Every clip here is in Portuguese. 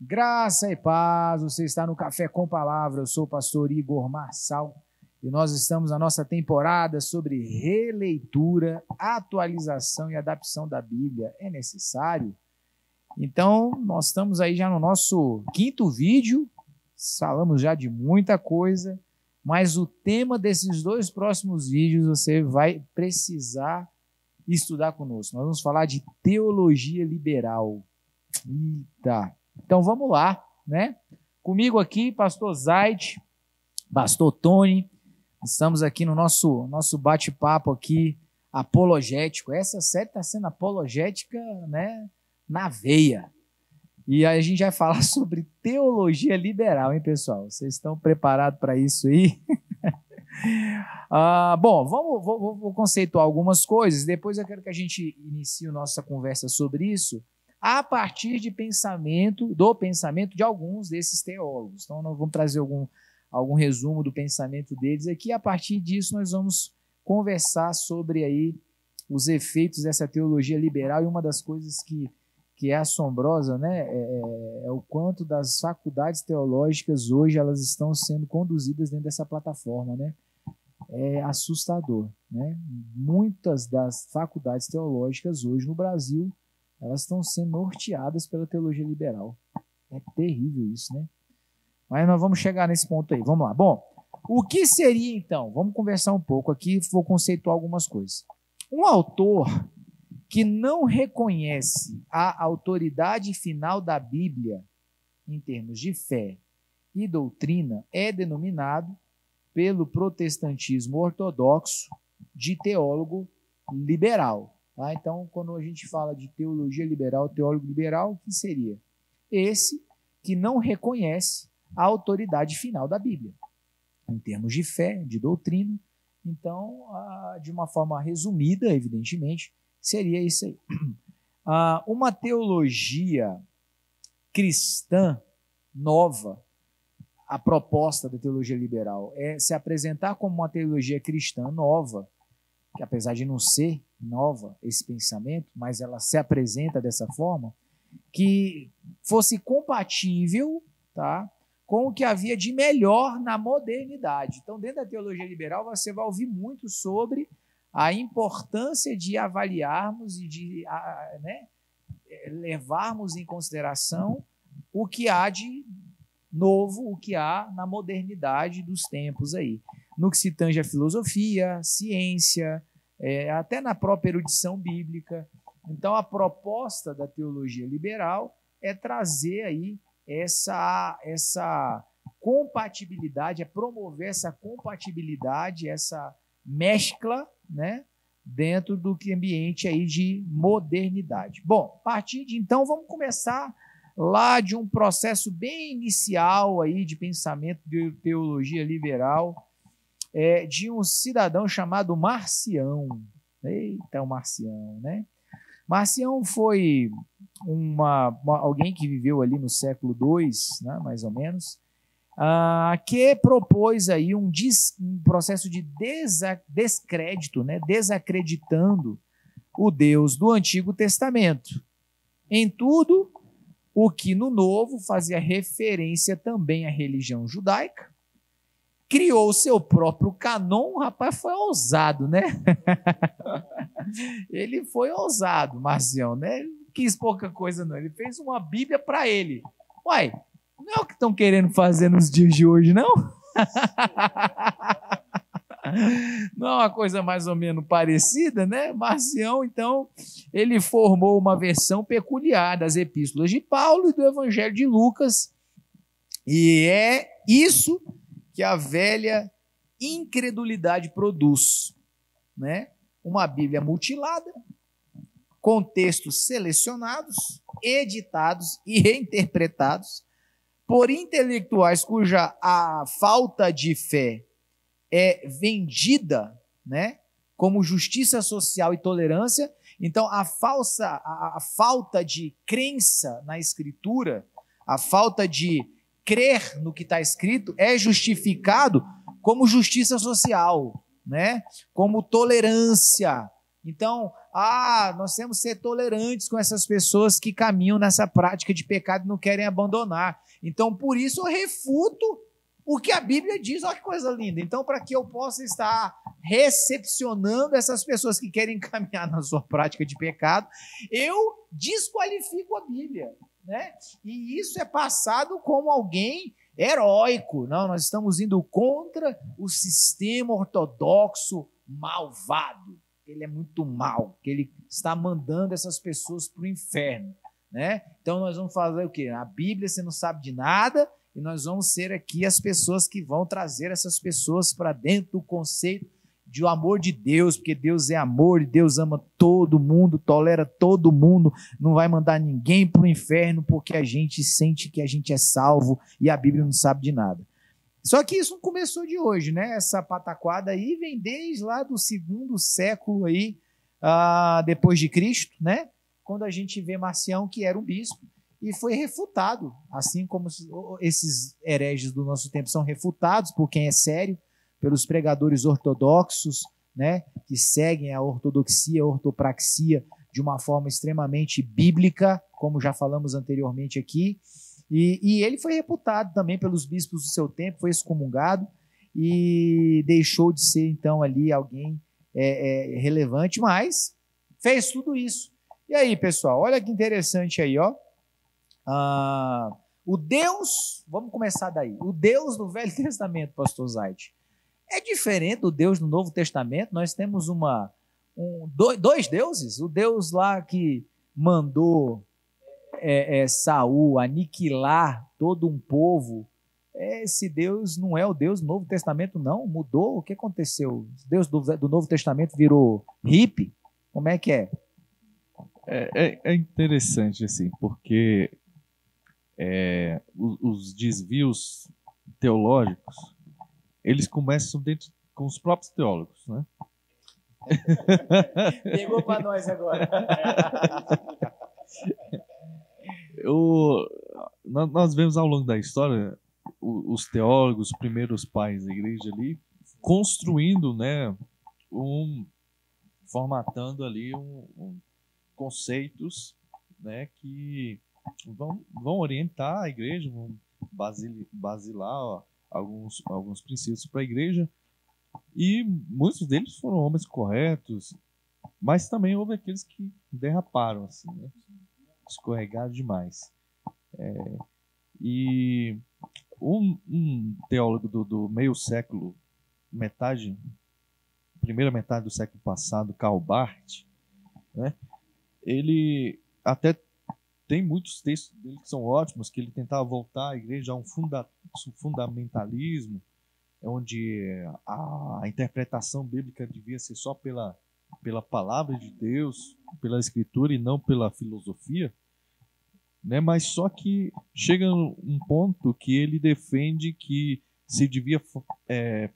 Graça e paz, você está no Café com Palavra, eu sou o pastor Igor Marçal e nós estamos na nossa temporada sobre releitura, atualização e adaptação da Bíblia. É necessário? Então, nós estamos aí já no nosso 5º vídeo, falamos já de muita coisa, mas o tema desses 2 próximos vídeos você vai precisar estudar conosco. Nós vamos falar de teologia liberal. Eita! Então vamos lá, né? Comigo aqui, pastor Zaid, pastor Tony, estamos aqui no nosso bate-papo aqui, apologético. Essa série está sendo apologética, né, na veia. E aí a gente vai falar sobre teologia liberal, hein, pessoal? Vocês estão preparados para isso aí? Bom, vou conceituar algumas coisas, depois eu quero que a gente inicie a nossa conversa sobre isso, a partir do pensamento de alguns desses teólogos. Então, nós vamos trazer algum resumo do pensamento deles aqui. A partir disso, nós vamos conversar sobre aí os efeitos dessa teologia liberal. E uma das coisas que é assombrosa, né, é o quanto das faculdades teológicas hoje elas estão sendo conduzidas dentro dessa plataforma, né? É assustador, né? Muitas das faculdades teológicas hoje no Brasil elas estão sendo norteadas pela teologia liberal. É terrível isso, né? Mas nós vamos chegar nesse ponto aí. Vamos lá. Bom, o que seria, então? Vamos conversar um pouco aqui, vou conceituar algumas coisas. Um autor que não reconhece a autoridade final da Bíblia em termos de fé e doutrina é denominado, pelo protestantismo ortodoxo, de teólogo liberal. Tá? Então, quando a gente fala de teologia liberal, teólogo liberal, o que seria? Esse que não reconhece a autoridade final da Bíblia, em termos de fé, de doutrina. Então, de uma forma resumida, evidentemente, seria isso aí. Uma teologia cristã nova, a proposta da teologia liberal é se apresentar como uma teologia cristã nova, que apesar de não ser nova esse pensamento, mas ela se apresenta dessa forma, que fosse compatível, tá, com o que havia de melhor na modernidade. Então, dentro da teologia liberal, você vai ouvir muito sobre a importância de avaliarmos e de levarmos em consideração o que há de novo, o que há na modernidade dos tempos aí. No que se tange a filosofia, ciência, até na própria erudição bíblica. Então, a proposta da teologia liberal é trazer aí essa compatibilidade, é promover essa compatibilidade, essa mescla, né, dentro do ambiente aí de modernidade. Bom, a partir de então, vamos começar lá de um processo bem inicial aí de pensamento de teologia liberal, de um cidadão chamado Marcião. Eita, o Marcião, né? Marcião foi alguém que viveu ali no século II, né, mais ou menos, que propôs aí um processo de descrédito, né, desacreditando o Deus do Antigo Testamento em tudo o que no Novo fazia referência também à religião judaica. Criou o seu próprio canon. O rapaz foi ousado, né? Ele foi ousado, Marcião, né? Ele não quis pouca coisa, não. Ele fez uma Bíblia para ele. Uai, não é o que estão querendo fazer nos dias de hoje, não? Não é uma coisa mais ou menos parecida, né? Marcião, então, ele formou uma versão peculiar das epístolas de Paulo e do Evangelho de Lucas. E é isso que a velha incredulidade produz, né? Uma Bíblia mutilada, com textos selecionados, editados e reinterpretados por intelectuais cuja a falta de fé é vendida, né, como justiça social e tolerância. Então, a falta de crença na Escritura, a falta de crer no que está escrito é justificado como justiça social, né, como tolerância. Então, nós temos que ser tolerantes com essas pessoas que caminham nessa prática de pecado e não querem abandonar. Então, por isso, eu refuto o que a Bíblia diz. Olha que coisa linda. Então, para que eu possa estar recepcionando essas pessoas que querem caminhar na sua prática de pecado, eu desqualifico a Bíblia, né? E isso é passado como alguém heróico. Não, nós estamos indo contra o sistema ortodoxo malvado. Ele é muito mau, que ele está mandando essas pessoas para o inferno, né? Então nós vamos fazer o quê? A Bíblia você não sabe de nada, e nós vamos ser aqui as pessoas que vão trazer essas pessoas para dentro do conceito de o amor de Deus, porque Deus é amor e Deus ama todo mundo, tolera todo mundo, não vai mandar ninguém para o inferno porque a gente sente que a gente é salvo e a Bíblia não sabe de nada. Só que isso não começou de hoje, né? Essa pataquada aí vem desde lá do 2º século aí, depois de Cristo, né? Quando a gente vê Marcião, que era um bispo, e foi refutado, assim como esses hereges do nosso tempo são refutados por quem é sério, pelos pregadores ortodoxos, né? Que seguem a ortodoxia, a ortopraxia de uma forma extremamente bíblica, como já falamos anteriormente aqui. E ele foi reputado também pelos bispos do seu tempo, foi excomungado e deixou de ser, então, ali alguém relevante, mas fez tudo isso. E aí, pessoal, olha que interessante aí, ó. O Deus, vamos começar daí, o Deus do Velho Testamento, pastor Zait, é diferente do Deus do Novo Testamento. Nós temos dois deuses, o Deus lá que mandou Saul aniquilar todo um povo. Esse Deus não é o Deus do Novo Testamento, não. Mudou? O que aconteceu? O Deus do Novo Testamento virou hippie? Como é que é? É interessante, assim, porque os desvios teológicos, eles começam dentro com os próprios teólogos, né? Pegou para nós agora. Nós vemos ao longo da história os teólogos, os primeiros pais da igreja ali, construindo, né, formatando ali conceitos, né, que vão orientar a igreja, vão basilar alguns princípios para a igreja, e muitos deles foram homens corretos, mas também houve aqueles que derraparam, assim, né? Escorregaram demais. E um teólogo do meio século, primeira metade do século passado, Karl Barth, né? Ele até tem muitos textos dele que são ótimos, que ele tentava voltar à igreja a um fundamentalismo, onde a interpretação bíblica devia ser só pela palavra de Deus, pela escritura e não pela filosofia, né? Mas só que chega um ponto que ele defende que se devia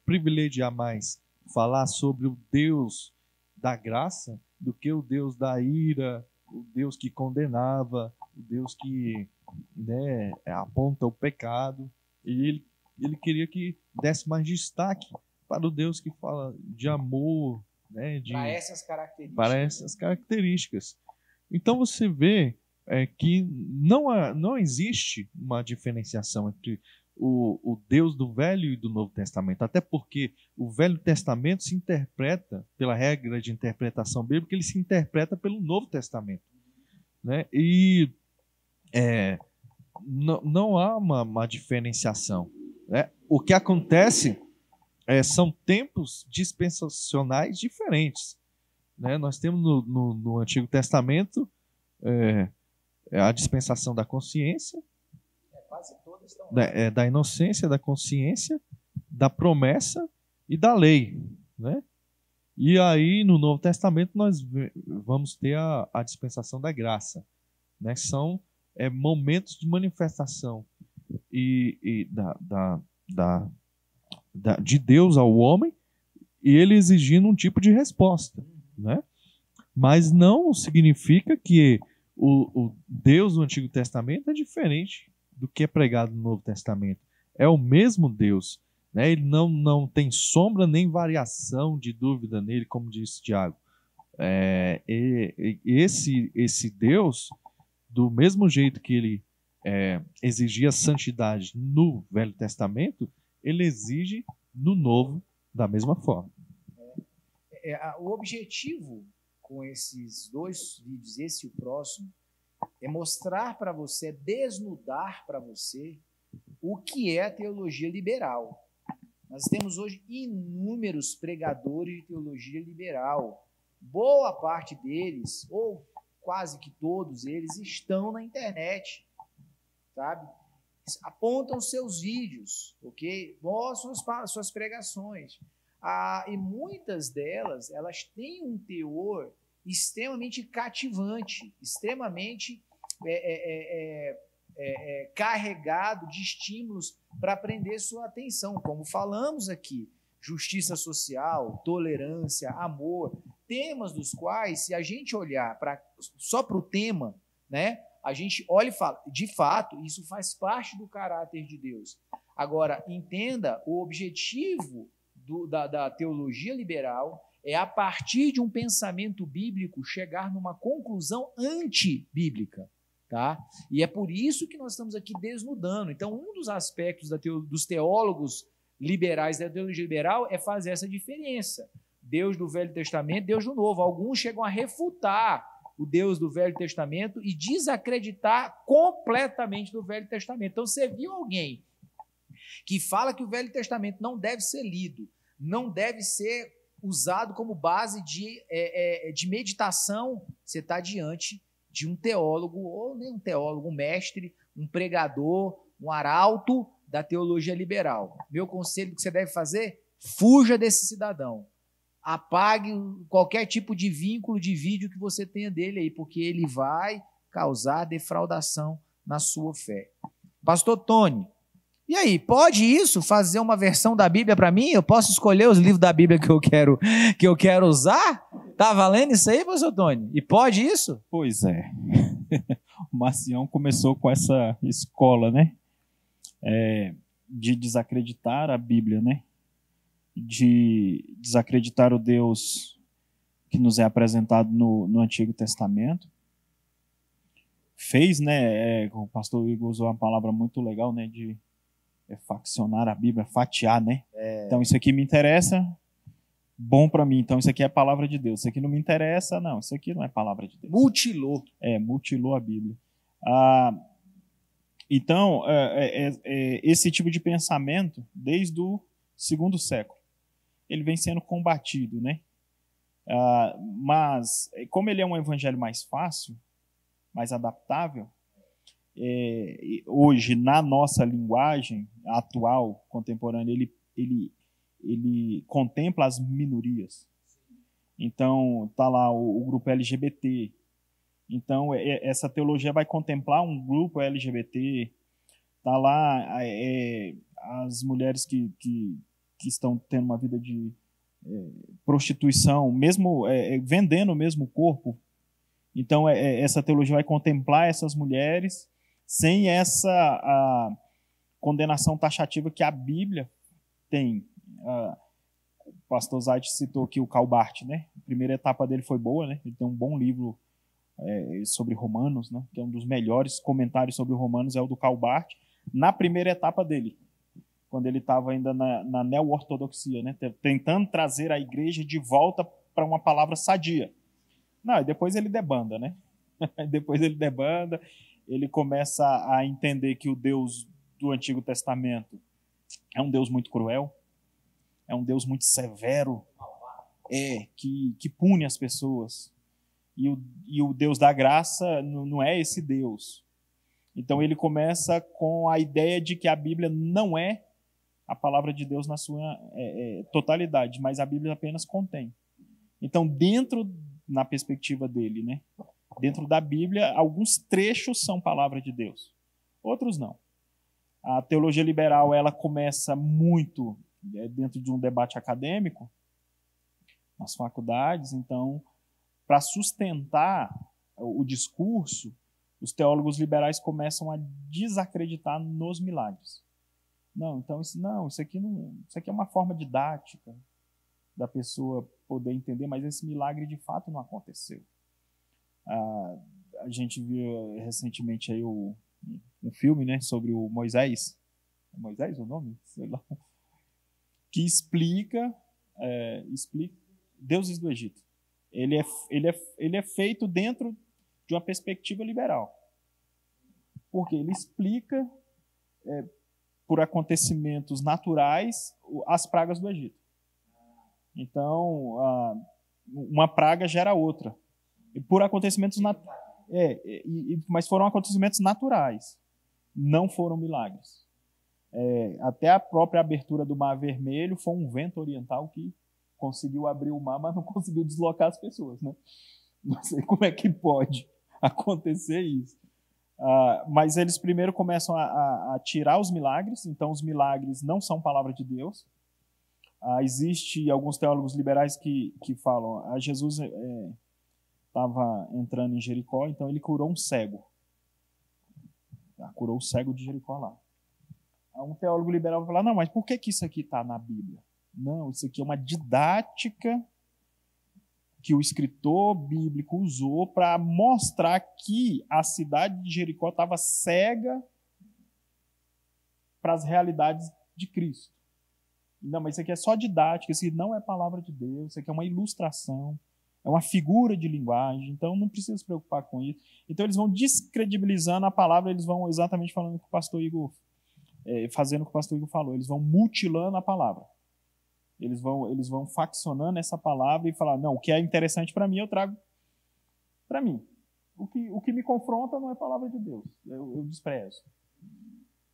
privilegiar mais falar sobre o Deus da graça do que o Deus da ira, o Deus que condenava, o Deus que, né, aponta o pecado. E ele queria que desse mais destaque para o Deus que fala de amor, né, para essas características. Então você vê que não existe uma diferenciação entre o Deus do Velho e do Novo Testamento, até porque o Velho Testamento se interpreta, pela regra de interpretação bíblica, ele se interpreta pelo Novo Testamento, né? E não há uma diferenciação, né? O que acontece são tempos dispensacionais diferentes, né? Nós temos no Antigo Testamento a dispensação da consciência, da inocência, da consciência, da promessa e da lei, né? E aí no Novo Testamento nós vamos ter a dispensação da graça, né? São momentos de manifestação de Deus ao homem, e ele exigindo um tipo de resposta, né? Mas não significa que o Deus do Antigo Testamento é diferente do que é pregado no Novo Testamento. É o mesmo Deus, né? Ele não tem sombra nem variação de dúvida nele, como disse Tiago. esse Deus, do mesmo jeito que ele exigia santidade no Velho Testamento, ele exige no Novo da mesma forma. O objetivo com esses 2 vídeos, esse e o próximo, é mostrar para você, desnudar para você o que é a teologia liberal. Nós temos hoje inúmeros pregadores de teologia liberal. Boa parte deles, ou quase que todos eles, estão na internet, sabe? Apontam seus vídeos, ok? Mostram suas pregações. E muitas delas, elas têm um teor extremamente cativante, extremamente carregado de estímulos para prender sua atenção, como falamos aqui, justiça social, tolerância, amor, temas dos quais, se a gente olhar só para o tema, né, a gente olha e fala, de fato, isso faz parte do caráter de Deus. Agora, entenda, o objetivo da teologia liberal é, a partir de um pensamento bíblico, chegar numa conclusão antibíblica. Tá? E é por isso que nós estamos aqui desnudando. Então, um dos aspectos dos teólogos liberais da teologia liberal é fazer essa diferença. Deus do Velho Testamento, Deus do Novo. Alguns chegam a refutar o Deus do Velho Testamento e desacreditar completamente do Velho Testamento. Então, você viu alguém que fala que o Velho Testamento não deve ser lido, não deve ser usado como base de meditação, você está diante de um teólogo, ou nem um teólogo, um mestre, um pregador, um arauto da teologia liberal. Meu conselho que você deve fazer, fuja desse cidadão. Apague qualquer tipo de vínculo de vídeo que você tenha dele aí, porque ele vai causar defraudação na sua fé. Pastor Tony, e aí, pode isso fazer uma versão da Bíblia para mim? Eu posso escolher os livros da Bíblia que eu quero usar? Tá valendo isso aí, pastor Tony? E pode isso? Pois é. O Marcião começou com essa escola, né? De desacreditar a Bíblia, né? De desacreditar o Deus que nos é apresentado no Antigo Testamento. Fez, né? O pastor Igor usou uma palavra muito legal, né? De faccionar a Bíblia, fatiar, né? Então isso aqui me interessa, bom para mim. Então isso aqui é a palavra de Deus. Isso aqui não me interessa, não. Isso aqui não é palavra de Deus. Mutilou. Mutilou a Bíblia. Então, esse tipo de pensamento, desde o 2º século, ele vem sendo combatido, né? Mas, como ele é um evangelho mais fácil, mais adaptável, hoje, na nossa linguagem atual, contemporânea, ele contempla as minorias. Então, está lá o grupo LGBT. Então, essa teologia vai contemplar um grupo LGBT. Está lá as mulheres que estão tendo uma vida de prostituição, mesmo vendendo o mesmo corpo. Então, essa teologia vai contemplar essas mulheres sem essa a condenação taxativa que a Bíblia tem. O pastor Zayt citou aqui o Calbart, né? A primeira etapa dele foi boa, né? Ele tem um bom livro sobre Romanos, né? Que é um dos melhores comentários sobre Romanos, é o do Calbart, na primeira etapa dele, quando ele estava ainda na neo-ortodoxia, né? Tentando trazer a igreja de volta para uma palavra sadia. Não, e depois ele debanda, né? Depois ele debanda, ele começa a entender que o Deus do Antigo Testamento é um Deus muito cruel, é um Deus muito severo, que pune as pessoas. E o Deus da graça não é esse Deus. Então ele começa com a ideia de que a Bíblia não é a palavra de Deus na sua totalidade, mas a Bíblia apenas contém. Então, na perspectiva dele, né? Dentro da Bíblia, alguns trechos são palavra de Deus, outros não. A teologia liberal, ela começa muito dentro de um debate acadêmico, nas faculdades. Então, para sustentar o discurso, os teólogos liberais começam a desacreditar nos milagres. Isso aqui é uma forma didática. da pessoa poder entender, mas esse milagre de fato não aconteceu. A gente viu recentemente aí um filme, né, sobre o Moisés. É Moisés o nome? Sei lá. Que explica Deuses do Egito. Ele é feito dentro de uma perspectiva liberal. Porque ele explica, por acontecimentos naturais, as pragas do Egito. Então, uma praga gera outra. E por acontecimentos mas foram acontecimentos naturais. Não foram milagres. Até a própria abertura do Mar Vermelho foi um vento oriental que conseguiu abrir o mar, mas não conseguiu deslocar as pessoas, né? Não sei como é que pode acontecer isso. Mas eles primeiro começam a tirar os milagres, então os milagres não são palavra de Deus. Existe alguns teólogos liberais que falam, Jesus estava entrando em Jericó, então ele curou um cego. Curou o cego de Jericó lá. Um teólogo liberal vai falar, não, mas por que isso aqui está na Bíblia? Não, isso aqui é uma didática que o escritor bíblico usou para mostrar que a cidade de Jericó estava cega para as realidades de Cristo. Não, mas isso aqui é só didática, isso aqui não é palavra de Deus, isso aqui é uma ilustração, é uma figura de linguagem, então não precisa se preocupar com isso. Então eles vão descredibilizando a palavra, eles vão exatamente falando com o pastor Igor, fazendo o que o pastor Igor falou, eles vão mutilando a palavra. Eles vão faccionando essa palavra e falar, não, o que é interessante para mim, eu trago para mim. O que me confronta não é palavra de Deus, eu desprezo.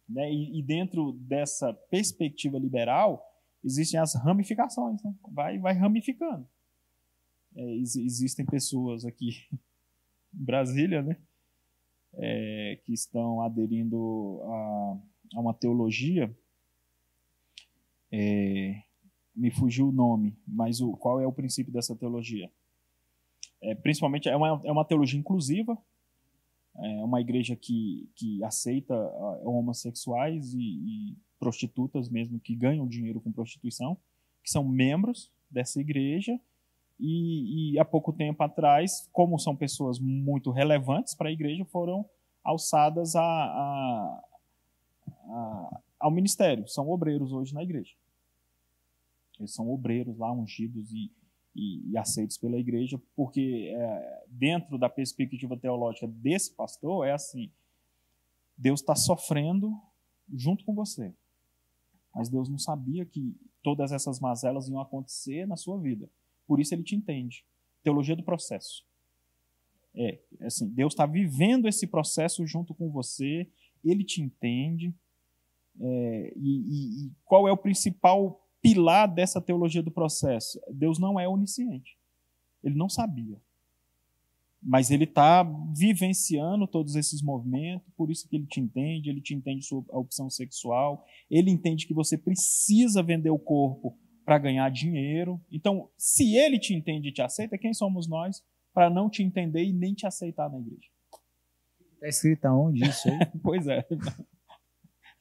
Né? E dentro dessa perspectiva liberal, existem as ramificações, né? Vai ramificando. Existem pessoas aqui em Brasília, né? Que estão aderindo a uma teologia, me fugiu o nome, mas qual é o princípio dessa teologia? Principalmente é uma teologia inclusiva, é uma igreja que aceita homossexuais e prostitutas mesmo, que ganham dinheiro com prostituição, que são membros dessa igreja, e há pouco tempo atrás, como são pessoas muito relevantes para a igreja, foram alçadas ao ministério, são obreiros hoje na igreja. Eles são obreiros lá, ungidos e aceitos pela igreja, porque dentro da perspectiva teológica desse pastor, é assim, Deus está sofrendo junto com você, mas Deus não sabia que todas essas mazelas iam acontecer na sua vida, por isso ele te entende. Teologia do processo. Assim, Deus está vivendo esse processo junto com você, ele te entende, e qual é o principal pilar dessa teologia do processo? Deus não é onisciente. Ele não sabia. Mas ele está vivenciando todos esses movimentos, por isso que ele te entende sua opção sexual, ele entende que você precisa vender o corpo para ganhar dinheiro. Então, se ele te entende e te aceita, quem somos nós para não te entender e nem te aceitar na igreja? Está escrito aonde isso aí? Pois é.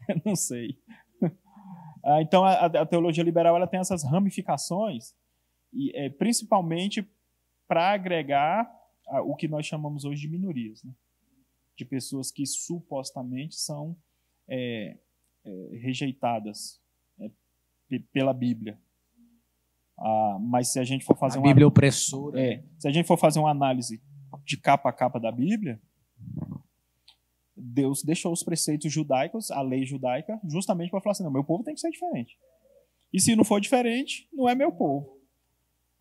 Eu não sei. Então, a teologia liberal ela tem essas ramificações, principalmente para agregar o que nós chamamos hoje de minorias, né? De pessoas que supostamente são rejeitadas pela Bíblia. Mas se a gente for fazer a Bíblia opressora. Se a gente for fazer uma análise de capa a capa da Bíblia, Deus deixou os preceitos judaicos, a lei judaica, justamente para falar assim, não, meu povo tem que ser diferente. E se não for diferente, não é meu povo.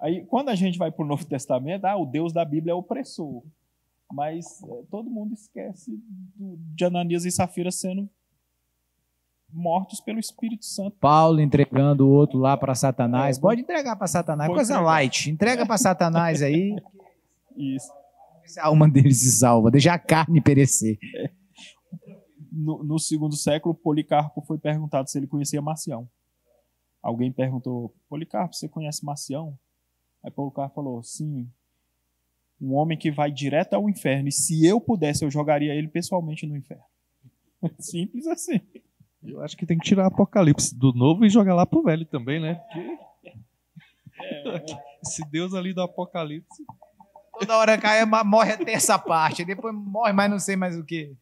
Aí, quando a gente vai para o Novo Testamento, o Deus da Bíblia é opressor. Mas todo mundo esquece de Ananias e Safira sendo mortos pelo Espírito Santo. Paulo entregando o outro lá para Satanás. Pode entregar para Satanás, coisa light. Entrega para Satanás aí. Isso. Se a alma dele se salva, deixa a carne perecer. No segundo século, Policarpo foi perguntado se ele conhecia Marcião. Alguém perguntou, Policarpo, você conhece Marcião? Aí Policarpo falou, sim, um homem que vai direto ao inferno, e se eu pudesse, eu jogaria ele pessoalmente no inferno. Simples assim. Eu acho que tem que tirar Apocalipse do novo e jogar lá pro velho também, né? Esse Deus ali do Apocalipse. Toda hora cai, morre até essa parte. Depois morre, mas não sei mais o que.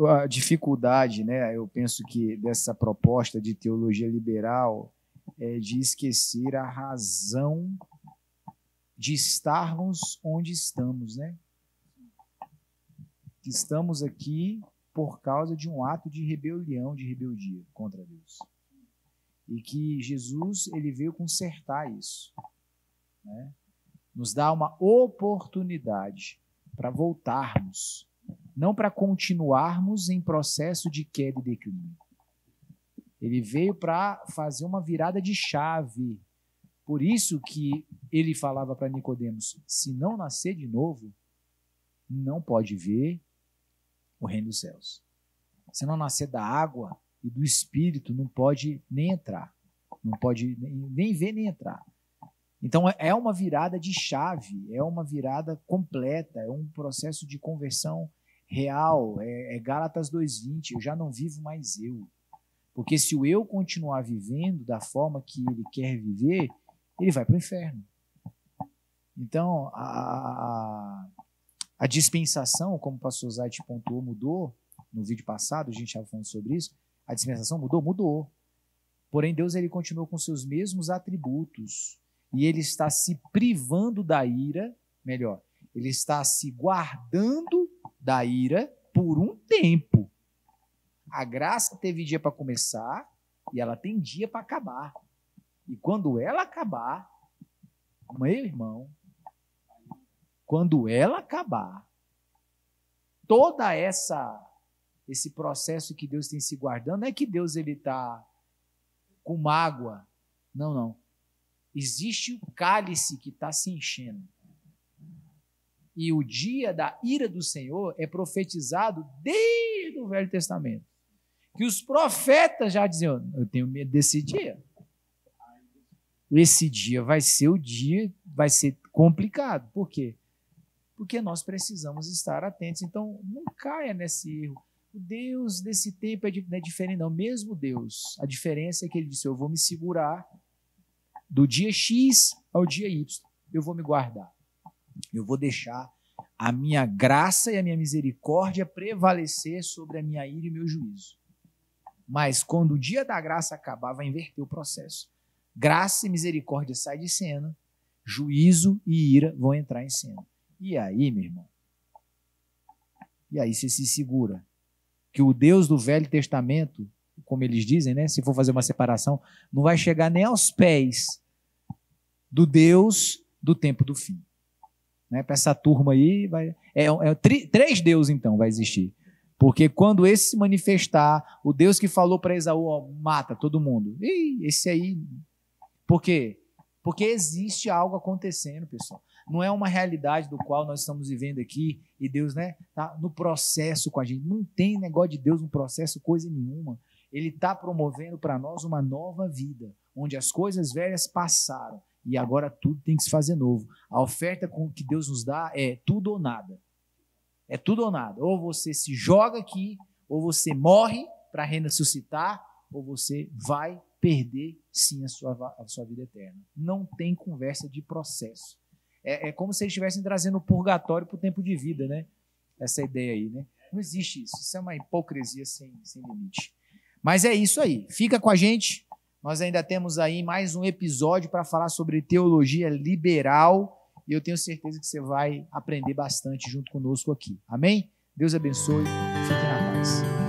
A dificuldade, né? Eu penso que dessa proposta de teologia liberal é de esquecer a razão de estarmos onde estamos, né? Estamos aqui por causa de um ato de rebelião, de rebeldia contra Deus. E que Jesus, ele veio consertar isso, né? Nos dá uma oportunidade para voltarmos, não para continuarmos em processo de queda e declínio. Ele veio para fazer uma virada de chave. Por isso que ele falava para Nicodemos, se não nascer de novo, não pode ver o reino dos céus. Se não nascer da água e do Espírito, não pode nem entrar. Não pode nem ver nem entrar. Então é uma virada de chave, é uma virada completa, é um processo de conversão real. É Gálatas 2:20, eu já não vivo mais eu. Porque se o eu continuar vivendo da forma que ele quer viver, ele vai para o inferno. Então, a dispensação, como o pastor Zayt pontuou, mudou. No vídeo passado, a gente estava falando sobre isso. A dispensação mudou? Mudou. Porém, Deus ele continuou com seus mesmos atributos. E ele está se privando da ira, melhor, ele está se guardando da ira por um tempo. A graça teve dia para começar e ela tem dia para acabar. E quando ela acabar, meu irmão, quando ela acabar, toda esse processo que Deus tem se guardando, não é que Deus ele está com mágoa. Não, não. Existe o cálice que está se enchendo. E o dia da ira do Senhor é profetizado desde o Velho Testamento. Que os profetas já diziam, eu tenho medo desse dia. Esse dia vai ser o dia, vai ser complicado. Por quê? Porque nós precisamos estar atentos. Então, não caia nesse erro. O Deus desse tempo não é diferente, não. Mesmo Deus, a diferença é que ele disse, eu vou me segurar do dia X ao dia Y. Eu vou me guardar. Eu vou deixar a minha graça e a minha misericórdia prevalecer sobre a minha ira e meu juízo. Mas quando o dia da graça acabar, vai inverter o processo. Graça e misericórdia saem de cena, juízo e ira vão entrar em cena. E aí, meu irmão? E aí você se segura. Que o Deus do Velho Testamento, como eles dizem, né? Se for fazer uma separação, não vai chegar nem aos pés do Deus do tempo do fim. Né? Para essa turma aí, três deuses então vai existir. Porque quando esse se manifestar, o Deus que falou para Esaú, ó, mata todo mundo. Esse aí. Por quê? Porque existe algo acontecendo, pessoal. Não é uma realidade do qual nós estamos vivendo aqui e Deus, né, tá no processo com a gente. Não tem negócio de Deus no processo, coisa nenhuma. Ele está promovendo para nós uma nova vida, onde as coisas velhas passaram e agora tudo tem que se fazer novo. A oferta que Deus nos dá é tudo ou nada. É tudo ou nada. Ou você se joga aqui, ou você morre para ressuscitar, ou você vai perder, sim, a sua vida eterna. Não tem conversa de processo. É como se eles estivessem trazendo o purgatório para o tempo de vida, né? Essa ideia aí, né? Não existe isso. Isso é uma hipocrisia sem limite. Mas é isso aí. Fica com a gente. Nós ainda temos aí mais um episódio para falar sobre teologia liberal. E eu tenho certeza que você vai aprender bastante junto conosco aqui. Amém? Deus abençoe. Fique na paz.